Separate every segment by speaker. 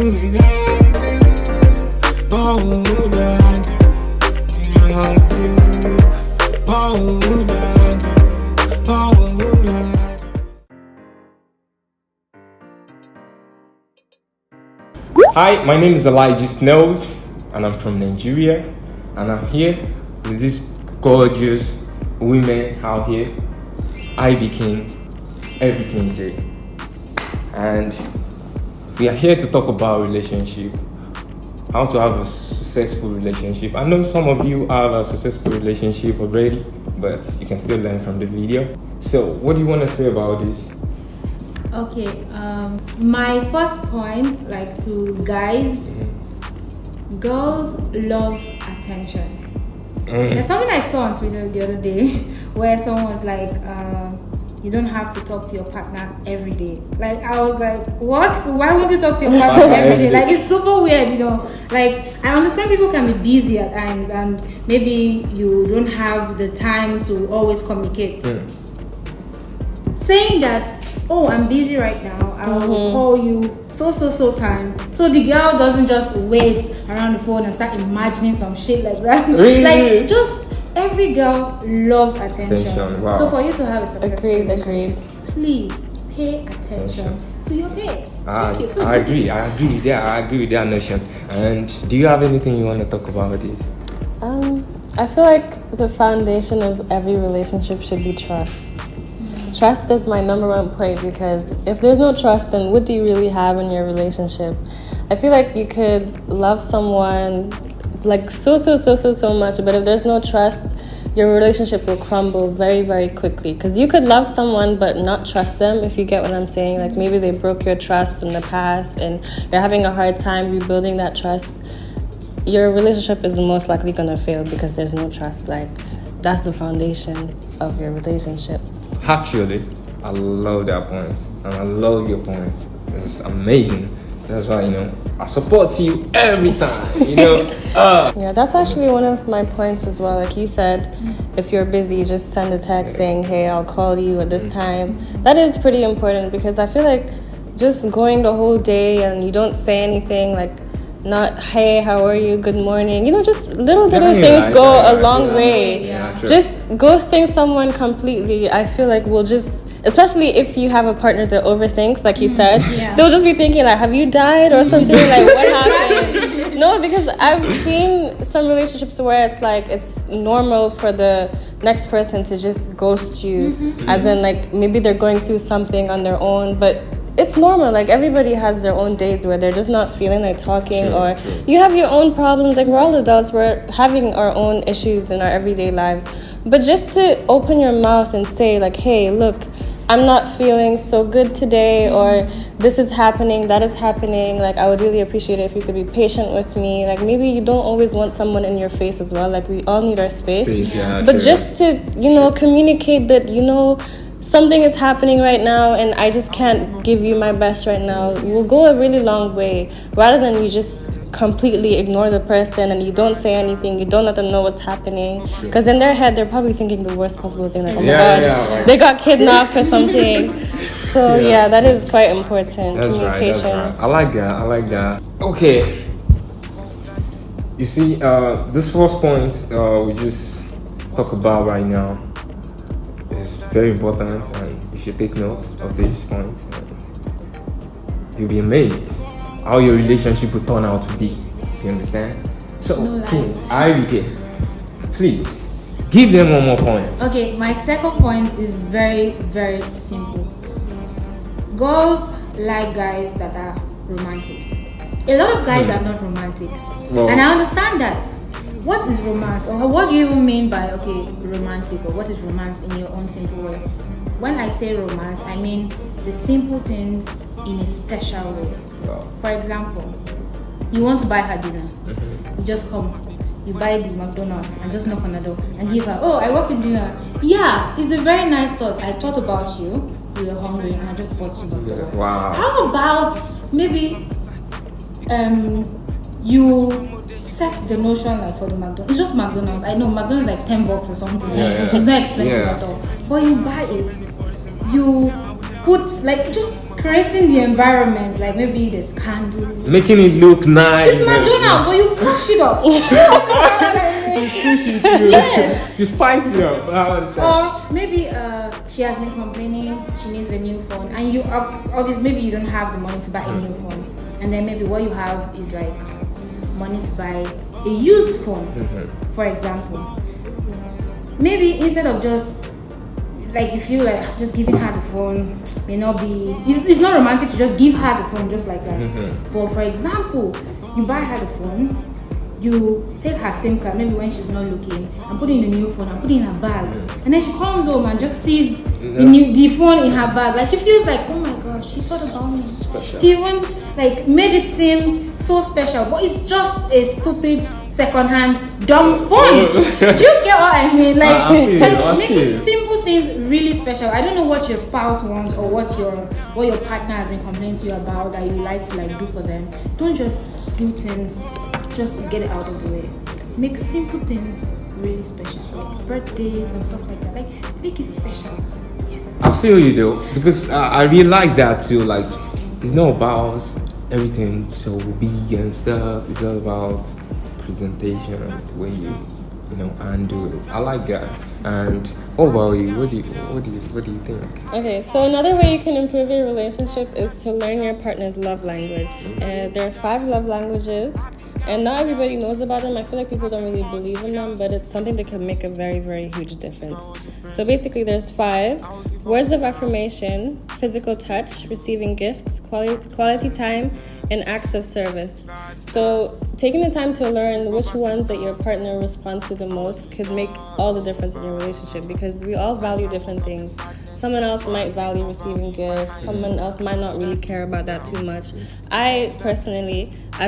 Speaker 1: do without you? What would I do without you? What would I do? What would I do?
Speaker 2: Hi, my name is Snoz, and I'm from Nigeria, and I'm here with these gorgeous women out here, IBKINX, everything J, and we are here to talk about relationship, how to have a successful relationship. I know some of you have a successful relationship already, but you can still learn from this video. So, what do you want to say about this?
Speaker 3: Okay, my first point, like to guys, girls love attention. There's something I saw on Twitter the other day where someone was like, you don't have to talk to your partner every day. Like, I was like, what? Why would you talk to your partner every day? Like, it's super weird, you know. Like, I understand people can be busy at times and maybe you don't have the time to always communicate. Saying that, oh, I'm busy right now, I will call you so time. So the girl doesn't just wait around the phone and start imagining some shit like that.
Speaker 2: Really?
Speaker 3: Like, just every girl loves attention.
Speaker 2: Wow.
Speaker 3: So for you to have a successful
Speaker 4: Agreed.
Speaker 3: please pay attention to your babes. Thank you.
Speaker 2: I agree with that notion. And do you have anything you want to talk about this?
Speaker 4: I feel like the foundation of every relationship should be trust. Trust is my number one point, because if there's no trust, then what do you really have in your relationship? I feel like you could love someone like so much, but if there's no trust, your relationship will crumble very quickly. Because you could love someone but not trust them, if you get what I'm saying. Like, maybe they broke your trust in the past and you're having a hard time rebuilding that trust. Your relationship is most likely gonna fail because there's no trust. Like, that's the foundation of your relationship.
Speaker 2: Actually, I love that point, and I love your point. It's amazing. That's why, I support you every time,
Speaker 4: Yeah, that's actually one of my points as well. Like you said, if you're busy, just send a text saying, hey, I'll call you at this time. That is pretty important, because I feel like just going the whole day and you don't say anything, like, not, hey, how are you, good morning, just little things go a long way. Just ghosting someone completely, I feel like will just, especially if you have a partner that overthinks, like you said, they'll just be thinking like, have you died or something? Like, what happened? No, because I've seen some relationships where it's like, it's normal for the next person to just ghost you, as in like maybe they're going through something on their own, but it's normal. Like, everybody has their own days where they're just not feeling like talking, or you have your own problems. Like, we're all adults, we're having our own issues in our everyday lives. But just to open your mouth and say like, hey, look, I'm not feeling so good today, or this is happening, that is happening. Like, I would really appreciate it if you could be patient with me. Like, maybe you don't always want someone in your face as well. Like, we all need our space. But just to, communicate that, something is happening right now and I just can't give you my best right now, will go a really long way, rather than you just completely ignore the person and you don't say anything, you don't let them know what's happening, because in their head they're probably thinking the worst possible thing, like, oh my god, they got kidnapped or something. So that is quite important.
Speaker 2: That's
Speaker 4: communication.
Speaker 2: Right. I like that. Okay, you see, this first point we just talk about right now is very important, and you should take note of this point. You'll be amazed how your relationship will turn out to be. You understand? So, IBK, please give them one more point.
Speaker 3: Okay, my second point is very simple. Girls like guys that are romantic. A lot of guys are not romantic, and I understand that. What is romance, or what do you even mean by romantic, or what is romance in your own simple way? When I say romance, I mean the simple things in a special way. For example, you want to buy her dinner, you just come, you buy the McDonald's and just knock on the door and give her, oh, I want to dinner. Yeah, it's a very nice thought. I thought about you were hungry and I just bought you McDonald's.
Speaker 2: Wow.
Speaker 3: How about maybe you set the notion like for the McDonald's. It's just McDonald's. I know McDonald's like $10 or something. It's not expensive at all. But you buy it. You put just creating the environment, like maybe there's candles,
Speaker 2: making it look nice.
Speaker 3: It's McDonald's, but you push it up.
Speaker 2: Yes. You spice it up.
Speaker 3: Or maybe she has been complaining she needs a new phone, and you obviously maybe you don't have the money to buy a new phone, and then maybe what you have is like money to buy a used phone, for example. Maybe instead of just like you feel like just giving her the phone may not be, it's not romantic to just give her the phone just like that. But for example, you buy her the phone, you take her SIM card maybe when she's not looking and put in the new phone and put it in her bag, and then she comes home and just sees the phone in her bag, like she feels like, oh my gosh, he thought about me.
Speaker 2: Special.
Speaker 3: He even like made it seem so special, but it's just a stupid second-hand dumb phone. Do you get what I mean? Like making simple things really special. I don't know what your spouse wants or what your partner has been complaining to you about that you like to like do for them. Don't just do things just to get it out of the way. Make simple things really special, like birthdays and stuff like that. Like make it special.
Speaker 2: I feel you though, because I realize that too. Like, it's not about everything so big and stuff. It's all about presentation and the way you handle it. I like that. And what about you? What do you think?
Speaker 4: Okay, so another way you can improve your relationship is to learn your partner's love language. There are 5 love languages, and not everybody knows about them. I feel like people don't really believe in them, but it's something that can make a very, very huge difference. So basically there's 5: words of affirmation, physical touch, receiving gifts, quality time, and acts of service. So taking the time to learn which ones that your partner responds to the most could make all the difference in your relationship, because we all value different things. Someone else might value receiving gifts, someone else might not really care about that too much. I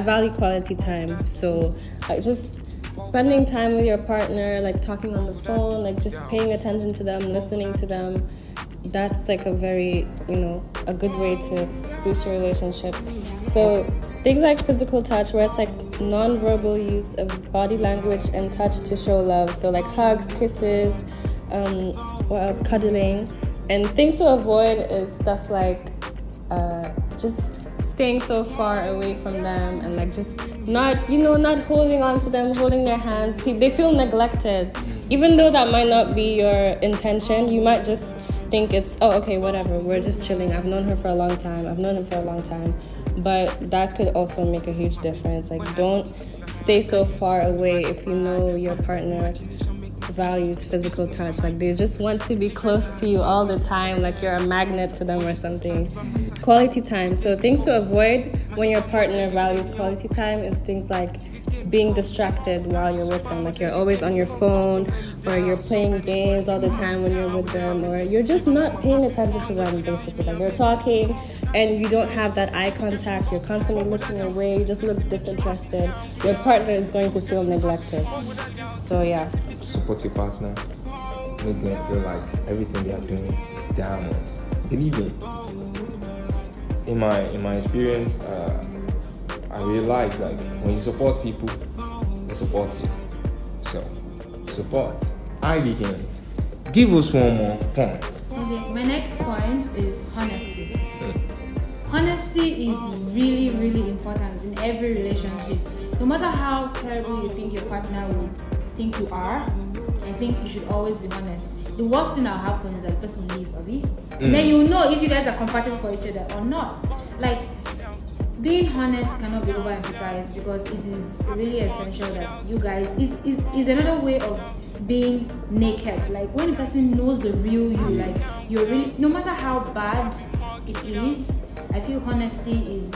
Speaker 4: value quality time, so like just spending time with your partner, like talking on the phone, like just paying attention to them, listening to them, that's like a very, a good way to boost your relationship. So things like physical touch, where it's like non-verbal use of body language and touch to show love. So like hugs, kisses, what else? Cuddling. And things to avoid is stuff like just staying so far away from them, and like just not holding on to them, holding their hands. They feel neglected. Even though that might not be your intention, you might just think it's, oh, okay, whatever, we're just chilling. I've known her for a long time. I've known him for a long time. But that could also make a huge difference. Like, don't stay so far away if you know your partner values physical touch. Like, they just want to be close to you all the time, like you're a magnet to them or something. Quality time. So things to avoid when your partner values quality time is things like being distracted while you're with them. Like, you're always on your phone, or you're playing games all the time when you're with them, or you're just not paying attention to them, basically. Like, you're talking and you don't have that eye contact, you're constantly looking away, you just look disinterested. Your partner is going to feel neglected. So yeah.
Speaker 2: Support your partner. Make them feel like everything they are doing is diamond. Believe me. In my experience, I realized like when you support people, they support you. So support. IBKINX. Give us one more point.
Speaker 3: Okay, my next point is honesty. Honesty is really, really important in every relationship. No matter how terrible you think your partner will think you are, I think you should always be honest. The worst thing that will happen is that the person will leave, Abi. And then you'll know if you guys are compatible for each other or not. Like, being honest cannot be overemphasized, because it is really essential that you guys is another way of being naked. Like, when a person knows the real you, like, you're really, no matter how bad it is, I feel honesty is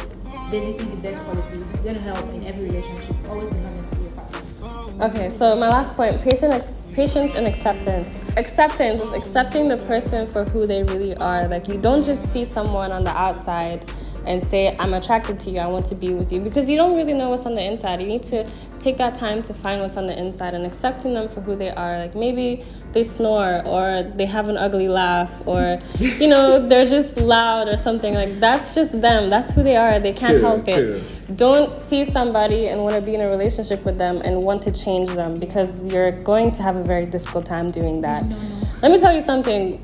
Speaker 3: basically the best policy. It's going to help in every relationship. Always be honest with your partner.
Speaker 4: Okay, so my last point, patience and acceptance. Acceptance is accepting the person for who they really are. Like, you don't just see someone on the outside and say, I'm attracted to you, I want to be with you, because you don't really know what's on the inside. You need to take that time to find what's on the inside and accepting them for who they are. Like maybe they snore, or they have an ugly laugh, or they're just loud or something. Like that's just them. That's who they are. They can't help it. Don't see somebody and want to be in a relationship with them and want to change them, because you're going to have a very difficult time doing that. No. Let me tell you something.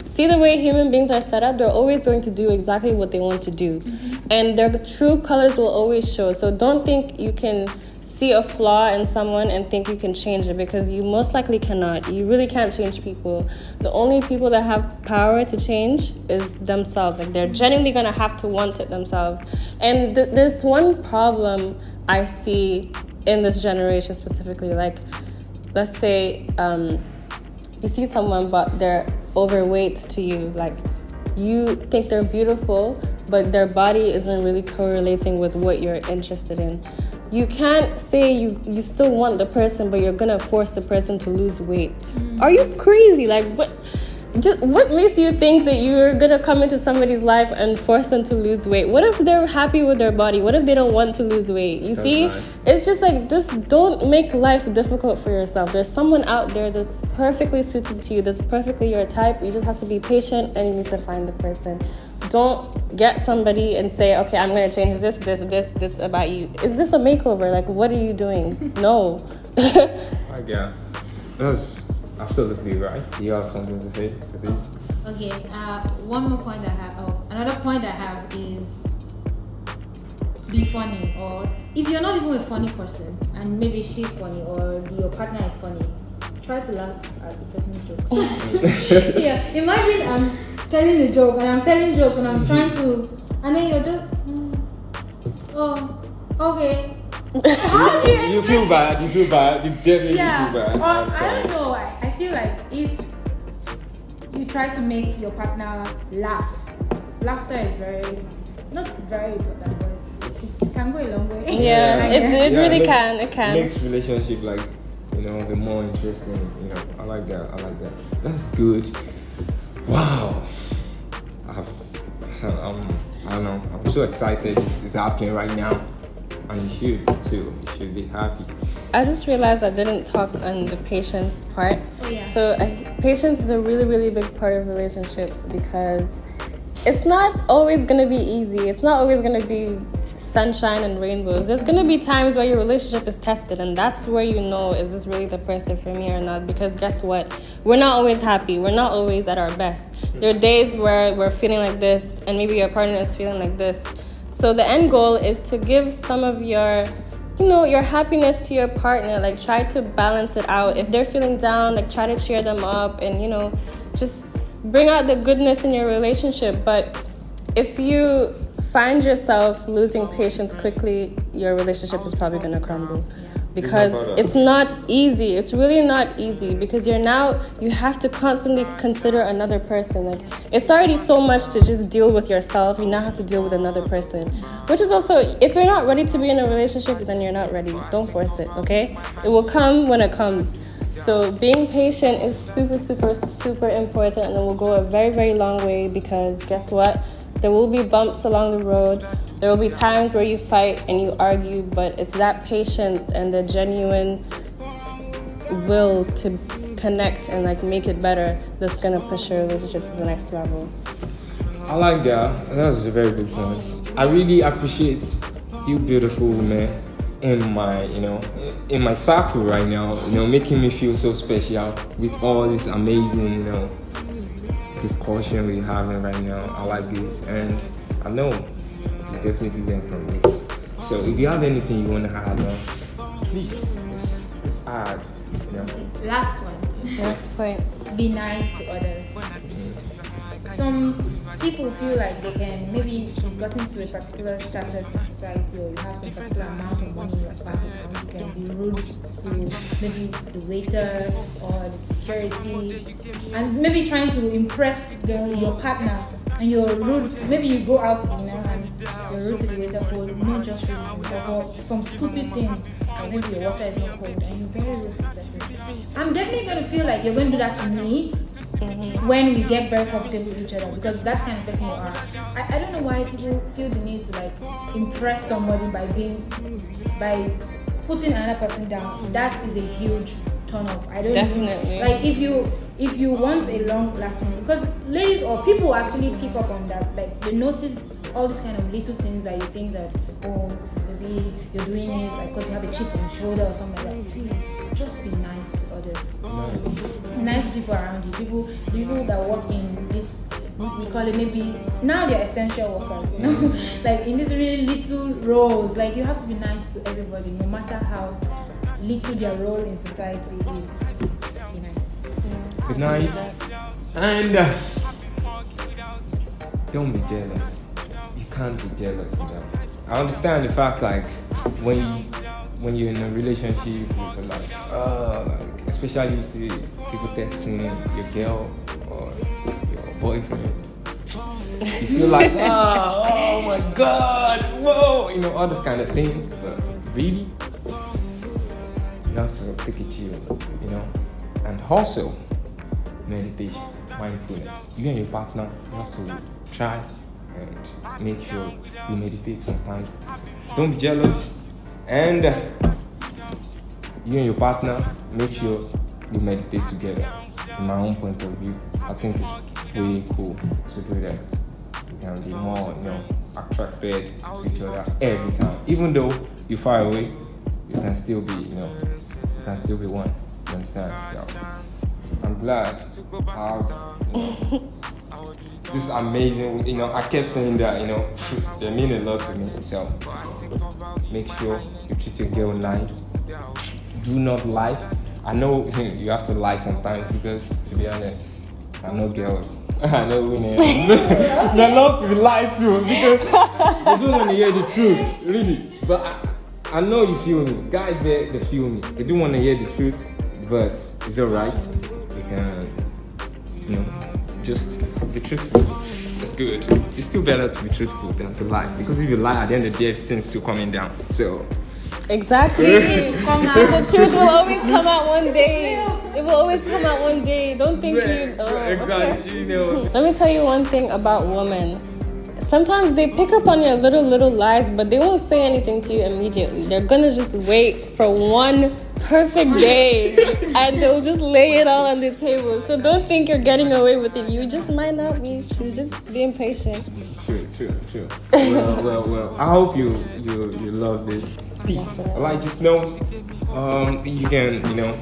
Speaker 4: See the way human beings are set up, they're always going to do exactly what they want to do. And their true colors will always show. So don't think you can see a flaw in someone and think you can change it, because you most likely cannot. You really can't change people. The only people that have power to change is themselves. Like they're genuinely going to have to want it themselves. And there's one problem I see in this generation specifically. Like, let's say you see someone but they're overweight to you. Like you think they're beautiful, but their body isn't really correlating with what you're interested in. You can't say you still want the person, but you're gonna force the person to lose weight. Are you crazy? Like what makes you think that you're gonna come into somebody's life and force them to lose weight? What if they're happy with their body? What if they don't want to lose weight? You see? Right. It's just like, just don't make life difficult for yourself. There's someone out there that's perfectly suited to you, that's perfectly your type. You just have to be patient and you need to find the person. Don't get somebody and say, okay, I'm going to change this about you. Is this a makeover? Like, what are you doing? No.
Speaker 2: Yeah, that's absolutely right. You have something to say to this?
Speaker 3: Okay, one more point I have. Another point I have is be funny. Or if you're not even a funny person, and maybe she's funny or your partner is funny, try to laugh at the person's jokes. Yeah, imagine I'm telling a joke and I'm telling jokes and I'm trying to, and then you're just, oh, okay. How do
Speaker 2: you feel bad? You definitely feel bad.
Speaker 3: I don't know why. I feel like if you try to make your partner laugh, laughter is not very important, but it can go a long way.
Speaker 4: Yeah, it really can. It can.
Speaker 2: Makes relationship the more interesting. I like that. That's good. Wow. I don't know. I'm so excited. This is happening right now. And you should too. You should be happy.
Speaker 4: I just realized I didn't talk on the patience part.
Speaker 3: Oh, yeah.
Speaker 4: So patience is a really, really big part of relationships, because it's not always going to be easy. It's not always going to be sunshine and rainbows. There's going to be times where your relationship is tested, and that's where you know, is this really the person for me or not? Because guess what? We're not always happy. We're not always at our best. There are days where we're feeling like this, and maybe your partner is feeling like this. So the end goal is to give some of your happiness to your partner. Like, try to balance it out. If they're feeling down, like, try to cheer them up and, just bring out the goodness in your relationship. But if you find yourself losing patience quickly, your relationship is probably going to crumble. Because it's not easy. It's really not easy, because you have to constantly consider another person. Like, it's already so much to just deal with yourself. You now have to deal with another person, which is also, if you're not ready to be in a relationship, then you're not ready. Don't force it, okay? It will come when it comes. So being patient is super, super, super important, and it will go a very, very long way, because guess what? There will be bumps along the road. There will be times where you fight and you argue, but it's that patience and the genuine will to connect and make it better that's gonna push your relationship to the next level.
Speaker 2: I like that. That's a very good point. I really appreciate you, beautiful women, in my circle right now. Making me feel so special with all this amazing, discussion we're having right now. I like this, and I know you definitely learn from this. So if you have anything you want to add on, please, it's add.
Speaker 3: Last point. Be nice to others. Some people feel like they can, maybe you've gotten to a particular status in society, or you have some particular amount of money in your bank account, you can be rude to maybe the waiter or the security, and maybe trying to impress your partner, and you're rude. Maybe you go out to dinner and you're rude to the waiter for not just reason, or for some stupid thing, like maybe your water is not cold and you're very rude to the person. I'm definitely going to feel like you're going to do that to me, when we get very comfortable with each other, because that's the kind of person you are. I don't know why people feel the need to like impress somebody by putting another person down. That is a huge turn off. I don't
Speaker 4: Definitely.
Speaker 3: like if you want a long lasting, because ladies or people actually pick up on that, like they notice all these kind of little things that you think that, oh, maybe you're doing it like because you have a chip on your shoulder or something like that. Please just be nice to others. Nice to people around you. People that work in this, we call it maybe now they're essential workers, you know. Like in these really little roles, like you have to be nice to everybody, no matter how little their role in society is. Be nice.
Speaker 2: Be nice. And don't be jealous. You can't be jealous, you know. I understand the fact like when you're in a relationship with like especially you see people texting your girl or your boyfriend, you feel like oh my god, whoa, you know, all this kind of thing. But really, you have to take it chill, you know. And also meditation, mindfulness. You and your partner, you have to try and make sure you meditate sometimes. Don't be jealous. And you and your partner, make sure you meditate together. In my own point of view, I think it's really cool to do that. You can be more, you know, attracted to each other every time. Even though you're far away, you can still be, you know, you can still be one. You understand? So, I'm glad how this is amazing. You know, I kept saying that, you know, they mean a lot to me. So make sure you treat your girl nice. Do not lie. I know you have to lie sometimes because, to be honest, I know girls, I know women, they love to be lied to because they don't want to hear the truth, really. But I know you feel me. Guys, they feel me. They do want to hear the truth, but it's alright. You can, you know, just be truthful. It's good. It's still better to be truthful than to lie, because if you lie, at the end of the day, everything's still coming down. So
Speaker 4: exactly. The truth will always come out one day. It will always come out one day. Don't think
Speaker 2: exactly.
Speaker 4: Okay.
Speaker 2: You know.
Speaker 4: Let me tell you one thing about women. Sometimes they pick up on your little lies, but they won't say anything to you immediately. They're gonna just wait for one perfect day and they'll just lay it all on the table. So don't think you're getting away with it. You just might not be. She's just being patient.
Speaker 2: True. Well. I hope you love this. Peace. Like just know, you can, you know,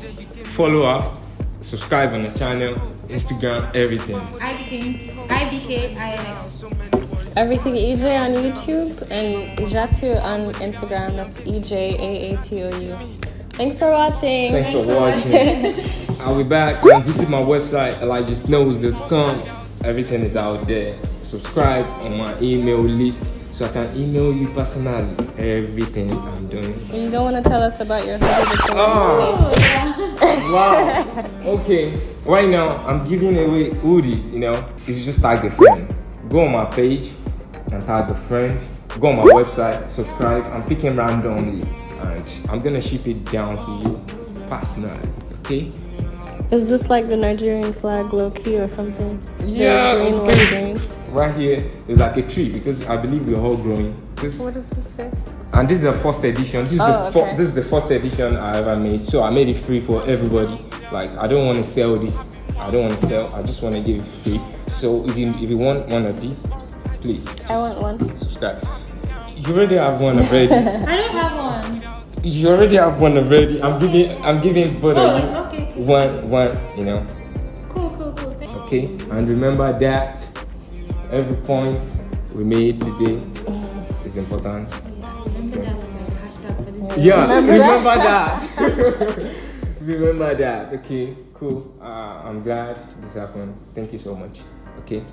Speaker 2: follow up, subscribe on the channel, Instagram, everything.
Speaker 3: IBKINX.
Speaker 4: Everything EJ on YouTube and Ijatu on Instagram. That's EJAATOU. Thanks for watching.
Speaker 2: Thanks for watching. I'll be back and visit my website, elijahsnoz.com. Everything is out there. Subscribe on my email list so I can email you personally everything I'm doing.
Speaker 4: You don't want to tell us about your hoodie?
Speaker 2: Wow. Okay. Right now, I'm giving away hoodies, you know. It's just tag a friend. Go on my page and tag a friend. Go on my website, subscribe. I'm picking randomly. And I'm going to ship it down to you personally. Okay?
Speaker 4: Is this like the Nigerian flag low key or something?
Speaker 2: Yeah.
Speaker 4: Green, green.
Speaker 2: Right here is like a tree because I believe we're all growing.
Speaker 4: What does this say?
Speaker 2: And this is the first edition. This is the first edition I ever made. So I made it free for everybody. Like, I don't want to sell this. I just want to give it free. So if you want one of these, please.
Speaker 4: I want one.
Speaker 2: Subscribe. You already have one already.
Speaker 3: I don't have one.
Speaker 2: You already have one already. I'm giving both of you.
Speaker 3: Okay.
Speaker 2: One, you know.
Speaker 3: Cool. Thank you.
Speaker 2: Okay, and remember that every point we made today is important.
Speaker 3: Remember that hashtag for this video.
Speaker 2: Yeah, remember that. Remember that. Okay, cool. I'm glad this happened. Thank you so much. Okay.